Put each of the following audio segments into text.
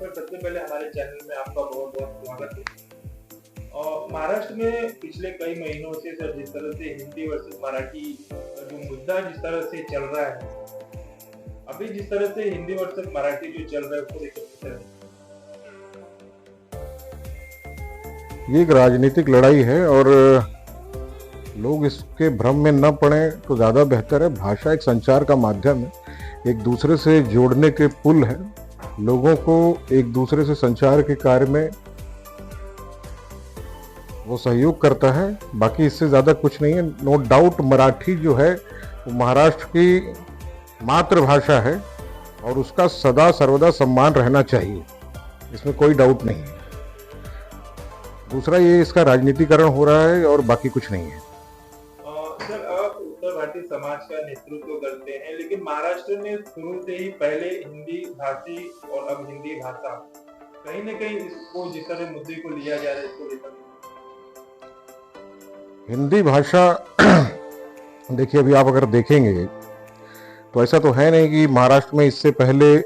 Sir, सबसे पहले हमारे चैनल में आपका बहुत-बहुत स्वागत है। और महाराष्ट्र में पिछले कई महीनों से सर जिस तरह से हिंदी वर्सेस मराठी जो मुद्दा जिस तरह से चल रहा है, अभी जिस तरह से हिंदी वर्सेस मराठी जो चल रहा है उसको लेकर किस तरह ये एक राजनीतिक लड़ाई है और लोग इसके भ्रम में न पड़े तो ज़्यादा बेहतर है। भाषा एक संचार का माध्यम है, एक दूसरे से जोड़ने के पुल है, लोगों को एक दूसरे से संचार के कार्य में वो सहयोग करता है। बाकी इससे ज़्यादा कुछ नहीं है। नो डाउट मराठी जो है वो महाराष्ट्र की मातृभाषा है और उसका सदा सर्वदा सम्मान रहना चाहिए, इसमें कोई डाउट नहीं है। दूसरा ये इसका राजनीतिकरण हो रहा है और बाकी कुछ नहीं है। सर, आप उत्तर भारतीय समाज का नेतृत्व करते हैं, लेकिन महाराष्ट्र में शुरू से ही पहले हिंदी भाषी और अब हिंदी भाषा कहीं न कहीं इसको जिस तरह मुद्दे को लिया जा रहा है इसको लेकर हिंदी भाषा देखिए, अभी आप अगर देखेंगे तो ऐसा तो है नहीं कि महाराष्ट्र में इससे पहले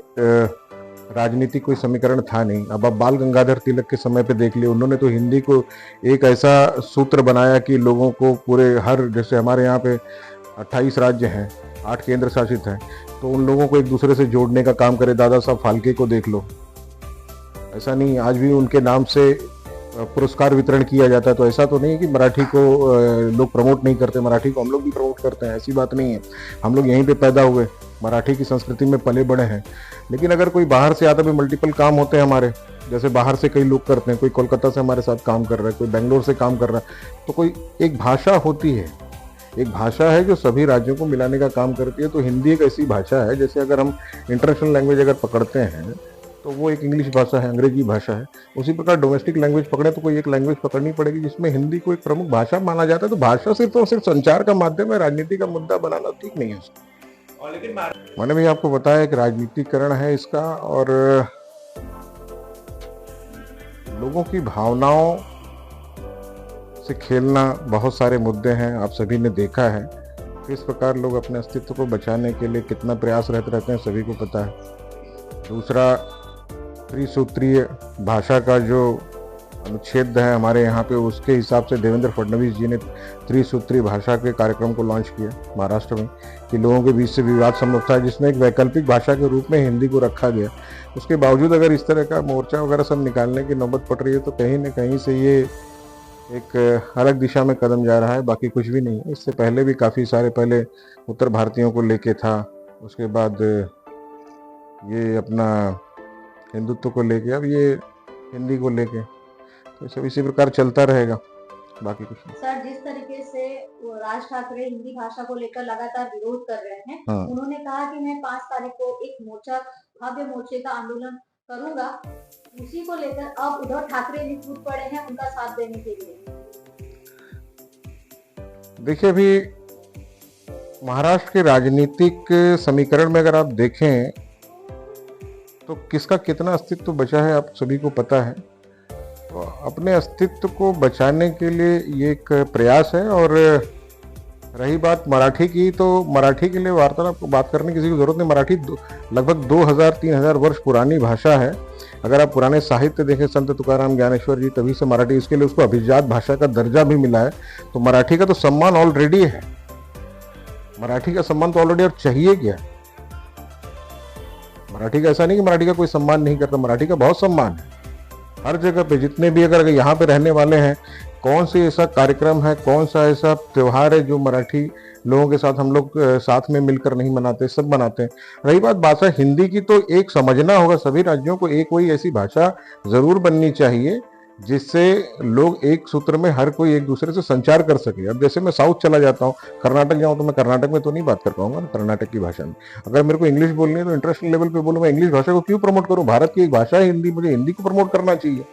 राजनीतिक कोई समीकरण था नहीं। अब आप बाल गंगाधर तिलक के समय पे देख लिए, उन्होंने तो हिंदी को एक ऐसा सूत्र बनाया कि लोगों को पूरे जैसे हमारे यहाँ पे 28 राज्य हैं, 8 केंद्र शासित हैं, तो उन लोगों को एक दूसरे से जोड़ने का काम करे। दादा साहब फाल्के को देख लो, ऐसा नहीं आज भी उनके नाम से पुरस्कार वितरण किया जाता है। तो ऐसा तो नहीं कि मराठी को लोग प्रमोट नहीं करते, मराठी को हम लोग भी प्रमोट करते हैं, ऐसी बात नहीं है। हम लोग यहीं पे पैदा हुए, मराठी की संस्कृति में पले बड़े हैं। लेकिन अगर कोई बाहर से आता भी, मल्टीपल काम होते हैं हमारे, जैसे बाहर से कई लोग करते हैं, कोई कोलकाता से हमारे साथ काम कर रहा है, कोई बेंगलोर से काम कर रहा है, तो कोई एक भाषा होती है, एक भाषा है जो सभी राज्यों को मिलाने का काम करती है। तो हिंदी एक ऐसी भाषा है, जैसे अगर हम इंटरनेशनल लैंग्वेज अगर पकड़ते हैं तो वो एक इंग्लिश भाषा है, अंग्रेजी भाषा है। उसी प्रकार डोमेस्टिक लैंग्वेज पकड़े तो कोई एक लैंग्वेज पकड़नी पड़ेगी जिसमें हिंदी को एक प्रमुख भाषा माना जाता है। तो भाषा सिर्फ और सिर्फ संचार का माध्यम है, राजनीति का मुद्दा बनाना ठीक नहीं है। और लेकिन मैंने भी आपको बताया कि राजनीतिकरण है इसका, और लोगों की भावनाओं से खेलना, बहुत सारे मुद्दे हैं, आप सभी ने देखा है किस प्रकार लोग अपने अस्तित्व को बचाने के लिए कितना प्रयास रहते हैं, सभी को पता है। दूसरा, त्रिसूत्रीय भाषा का जो अनुच्छेद है हमारे यहाँ पे, उसके हिसाब से देवेंद्र फडणवीस जी ने त्रिसूत्रीय भाषा के कार्यक्रम को लॉन्च किया महाराष्ट्र में, कि लोगों के बीच से विवाद संभव था, जिसमें एक वैकल्पिक भाषा के रूप में हिंदी को रखा गया। उसके बावजूद अगर इस तरह का मोर्चा वगैरह सब निकालने की नौबत पड़ रही है तो कहीं न कहीं से ये एक अलग दिशा में कदम जा रहा है, बाकी कुछ भी नहीं है। इससे पहले भी काफ़ी सारे पहले उत्तर भारतीयों को लेके था, उसके बाद ये अपना हिंदुत्व को लेके, अब ये हिंदी को लेके, तो सब इसी प्रकार चलता रहेगा, बाकी कुछ नहीं। सर, जिस तरीके से राज ठाकरे हिंदी भाषा को लेकर लगातार विरोध कर रहे हैं, उन्होंने कहा कि मैं 5 तारीख को एक मोर्चा, भव्य मोर्चे का आंदोलन करूंगा। उसी को लेकर अब उद्धव ठाकरे भी कूद पड़े हैं उनका साथ देने के लिए। देखिए, अभी महाराष्ट्र के राजनीतिक समीकरण में अगर आप देखें तो किसका कितना अस्तित्व बचा है आप सभी को पता है। तो अपने अस्तित्व को बचाने के लिए ये एक प्रयास है। और रही बात मराठी की, तो मराठी के लिए वार्तालाप को बात करने की किसी की जरूरत नहीं। मराठी लगभग 2000-3000 वर्ष पुरानी भाषा है। अगर आप पुराने साहित्य देखें, संत तुकाराम, ज्ञानेश्वर जी, तभी से मराठी, इसके लिए उसको अभिजात भाषा का दर्जा भी मिला है। तो मराठी का तो सम्मान ऑलरेडी है, मराठी का सम्मान तो ऑलरेडी, और चाहिए क्या। मराठी का ऐसा नहीं कि मराठी का कोई सम्मान नहीं करता, मराठी का बहुत सम्मान है हर जगह पे। जितने भी अगर यहाँ पे रहने वाले हैं, कौन सी ऐसा कार्यक्रम है, कौन सा ऐसा त्यौहार है जो मराठी लोगों के साथ हम लोग साथ में मिलकर नहीं मनाते, सब मनाते हैं। रही बात भाषा हिंदी की, तो एक समझना होगा सभी राज्यों को, एक कोई ऐसी भाषा जरूर बननी चाहिए जिससे लोग एक सूत्र में हर कोई एक दूसरे से संचार कर सके। अब जैसे मैं साउथ चला जाता हूँ, कर्नाटक जाऊँ, तो मैं कर्नाटक में तो नहीं बात कर पाऊंगा कर्नाटक की भाषा में। अगर मेरे को इंग्लिश बोलनी है तो इंटरनेशनल लेवल पे बोलूँ, मैं इंग्लिश भाषा को क्यों प्रमोट करूँ? भारत की एक भाषा है हिंदी, मुझे हिंदी को प्रमोट करना चाहिए।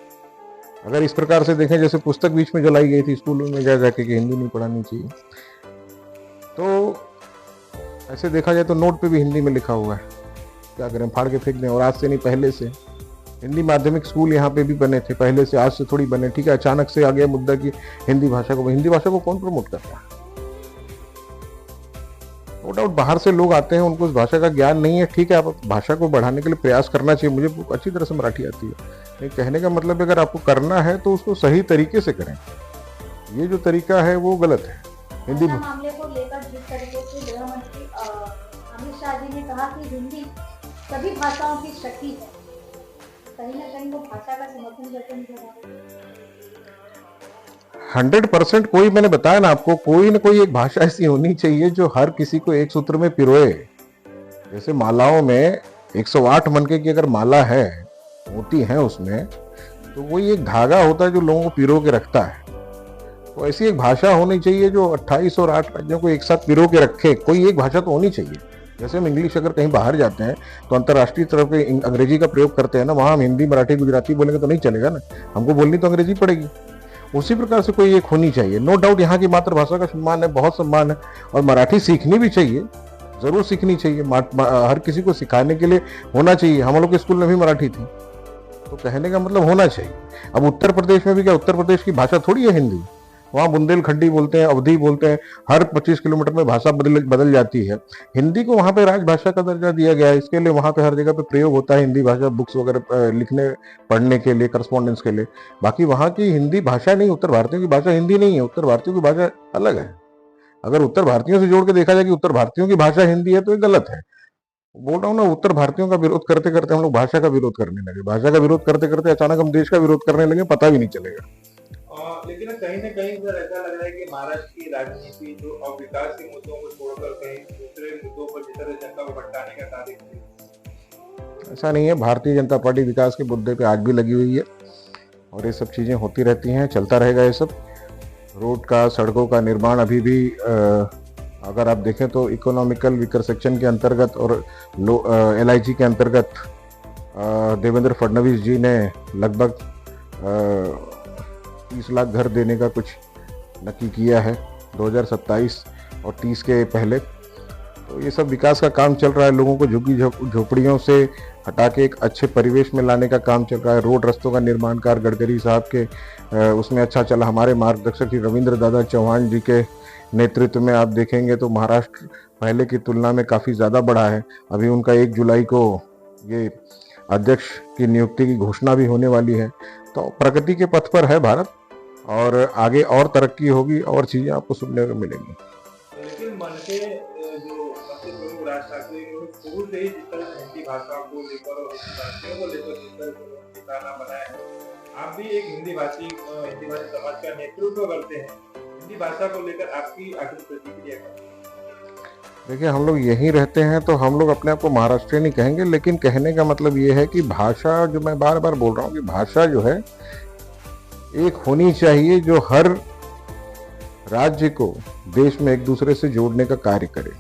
अगर इस प्रकार से देखें, जैसे पुस्तक बीच में जलाई गई थी स्कूलों में जाके कि हिंदी नहीं पढ़ानी चाहिए, तो ऐसे देखा जाए तो नोट पे भी हिंदी में लिखा हुआ है, क्या करें, फाड़ के फेंक दें। और आज से नहीं, पहले से हिंदी माध्यमिक स्कूल यहाँ पे भी बने थे, पहले से, आज से थोड़ी बने। ठीक है, अचानक से आ गया मुद्दा कि हिंदी भाषा को कौन प्रमोट करता है? नो डाउट बाहर से लोग आते हैं, उनको उस भाषा का ज्ञान नहीं है, ठीक है, आप भाषा को बढ़ाने के लिए प्रयास करना चाहिए। मुझे अच्छी तरह से मराठी आती है, लेकिन कहने का मतलब अगर आपको करना है तो उसको सही तरीके से करें। ये जो तरीका है वो गलत है। हिंदी मामले को लेकर जिस तरीके से गृह मंत्री अमित शाह जी ने कहा कि हिंदी सभी भाषाओं की शक्ति है, कहीं ना कहीं वो भाषा का समर्थन करते नजर 100% कोई, मैंने बताया ना आपको, कोई ना कोई एक भाषा ऐसी होनी चाहिए जो हर किसी को एक सूत्र में पिरोए। जैसे मालाओं में 108 मनके की अगर माला है, मोती है उसमें, तो वही एक धागा होता है जो लोगों को पिरो के रखता है। तो ऐसी एक भाषा होनी चाहिए जो 28 और 8 राज्यों को एक साथ पिरो के रखे। कोई एक भाषा तो होनी चाहिए। जैसे हम इंग्लिश अगर कहीं बाहर जाते हैं तो अंतर्राष्ट्रीय तरफ पे अंग्रेजी का प्रयोग करते हैं ना, वहां हम हिंदी मराठी गुजराती बोलेंगे तो नहीं चलेगा ना, हमको बोलनी तो अंग्रेजी पड़ेगी। उसी प्रकार से कोई एक होनी चाहिए। नो डाउट यहाँ की मातृभाषा का सम्मान है, बहुत सम्मान है, और मराठी सीखनी भी चाहिए, जरूर सीखनी चाहिए। हर किसी को सिखाने के लिए होना चाहिए। हम लोग के स्कूल में भी मराठी थी, तो कहने का मतलब होना चाहिए। अब उत्तर प्रदेश में भी क्या, उत्तर प्रदेश की भाषा थोड़ी है हिंदी, वहाँ बुंदेलखंडी बोलते हैं, अवधी बोलते हैं, हर 25 किलोमीटर में भाषा बदल जाती है। हिंदी को वहाँ पे राजभाषा का दर्जा दिया गया है, इसके लिए वहाँ पे हर जगह पे प्रयोग होता है हिंदी भाषा, बुक्स वगैरह लिखने पढ़ने के लिए, करस्पॉन्डेंस के लिए। बाकी वहाँ की हिंदी भाषा नहीं, उत्तर भारतीयों की भाषा हिंदी नहीं है, उत्तर भारतीयों की भाषा अलग है। अगर उत्तर भारतीयों से जोड़ के देखा जाए कि उत्तर भारतीयों की भाषा हिंदी है तो ये गलत है। बोल रहा हूँ ना, उत्तर भारतीयों का विरोध करते करते हम लोग भाषा का विरोध करने लगे, भाषा का विरोध करते करते अचानक हम देश का विरोध करने लगे, पता भी नहीं चलेगा। लेकिन कहीं ना कहीं सर ऐसा लग रहा है कि महाराष्ट्र की राजनीति जो अब विकास के मुद्दों को छोड़कर कहीं दूसरे मुद्दों पर जिस तरह जनता को भटकाने का कार्य कर रही है। ऐसा नहीं है, भारतीय जनता पार्टी विकास के मुद्दे पे आज भी लगी हुई है, और ये सब चीजें होती रहती हैं, चलता रहेगा ये सब। रोड का, सड़कों का निर्माण अभी भी अगर आप देखें तो इकोनॉमिकल वीकर सेक्शन के अंतर्गत और LIG के अंतर्गत देवेंद्र फडणवीस जी ने लगभग 30 लाख घर देने का कुछ नक्की किया है 2027 और 30 के पहले। तो ये सब विकास का काम चल रहा है, लोगों को झुग्गी झोपड़ियों से हटा के एक अच्छे परिवेश में लाने का काम चल रहा है। रोड रस्तों का निर्माण कार्य गडकरी साहब के उसमें अच्छा चला। हमारे मार्गदर्शक श्री रविंद्र दादा चौहान जी के नेतृत्व में आप देखेंगे तो महाराष्ट्र पहले की तुलना में काफ़ी ज़्यादा बढ़ा है। अभी उनका 1 जुलाई को ये अध्यक्ष की नियुक्ति की घोषणा भी होने वाली है। तो प्रगति के पथ पर है भारत, और आगे और तरक्की होगी और चीज़ें आपको सुनने को मिलेंगी। लेकिन मनसे जो मनसे प्रमुख राज ठाकरे शुरू से ही जिस तरह हिंदी भाषा को लेकर और भारतीयों को लेकर जिस तरह से निशाना बनाया है, आप भी एक हिंदी भाषी समाज का नेतृत्व करते हैं, हिंदी भाषा को लेकर आपकी आखिर प्रतिक्रिया क्या है? देखिए, हम लोग यहीं रहते हैं तो हम लोग अपने आप को महाराष्ट्रीय नहीं कहेंगे, लेकिन कहने का मतलब ये है कि भाषा, जो मैं बार बार बोल रहा हूँ कि भाषा जो है एक होनी चाहिए जो हर राज्य को देश में एक दूसरे से जोड़ने का कार्य करे।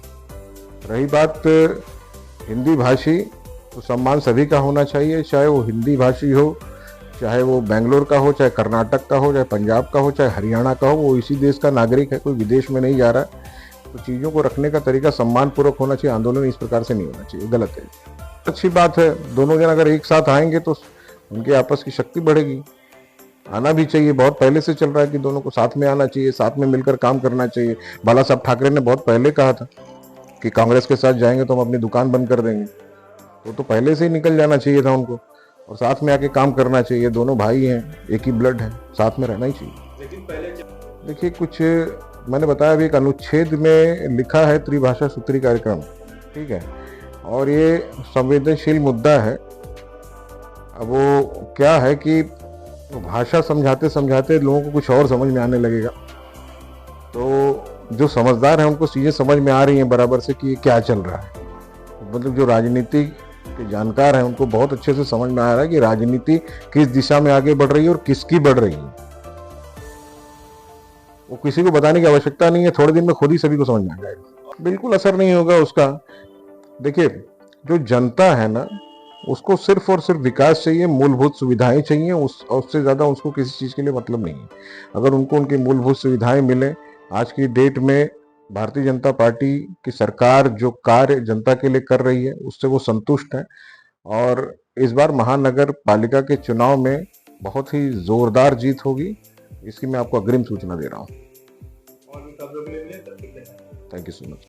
रही बात हिंदी भाषी, तो सम्मान सभी का होना चाहिए, चाहे वो हिंदी भाषी हो, चाहे वो बेंगलोर का हो, चाहे कर्नाटक का हो, चाहे पंजाब का हो, चाहे हरियाणा का हो, वो इसी देश का नागरिक है, कोई विदेश में नहीं जा रहा है। तो चीज़ों को रखने का तरीका सम्मान पूर्वक होना चाहिए। आंदोलन इस प्रकार से नहीं होना चाहिए, गलत है। अच्छी बात है, दोनों जन अगर एक साथ आएंगे तो उनकी आपस की शक्ति बढ़ेगी, आना भी चाहिए। बहुत पहले से चल रहा है कि दोनों को साथ में आना चाहिए, साथ में मिलकर काम करना चाहिए। बाला साहब ठाकरे ने बहुत पहले कहा था कि कांग्रेस के साथ जाएंगे तो हम अपनी दुकान बंद कर देंगे, तो पहले से ही निकल जाना चाहिए था उनको, और साथ में आके काम करना चाहिए। दोनों भाई हैं, एक ही ब्लड है, साथ में रहना ही चाहिए। लेकिन पहले देखिए, कुछ मैंने बताया अभी, एक अनुच्छेद में लिखा है त्रिभाषा सूत्री कार्यक्रम, ठीक है, और ये संवेदनशील मुद्दा है। अब वो क्या है कि भाषा समझाते समझाते लोगों को कुछ और समझ में आने लगेगा। तो जो समझदार हैं उनको चीज़ें समझ में आ रही हैं बराबर से कि क्या चल रहा है। मतलब जो राजनीति के जानकार हैं उनको बहुत अच्छे से समझ में आ रहा है कि राजनीति किस दिशा में आगे बढ़ रही है और किसकी बढ़ रही है। वो किसी को बताने की आवश्यकता नहीं है, थोड़े दिन में खुद ही सभी को समझ में आ जाएगा। बिल्कुल असर नहीं होगा उसका। देखिए, जो जनता है ना, उसको सिर्फ और सिर्फ विकास चाहिए, मूलभूत सुविधाएं चाहिए, उससे ज़्यादा उसको किसी चीज़ के लिए मतलब नहीं है। अगर उनको उनकी मूलभूत सुविधाएं मिले, आज की डेट में भारतीय जनता पार्टी की सरकार जो कार्य जनता के लिए कर रही है उससे वो संतुष्ट है। और इस बार महानगर पालिका के चुनाव में बहुत ही जोरदार जीत होगी, इसकी मैं आपको अग्रिम सूचना दे रहा हूँ। और भी खबरों के लिए थैंक यू सो मच।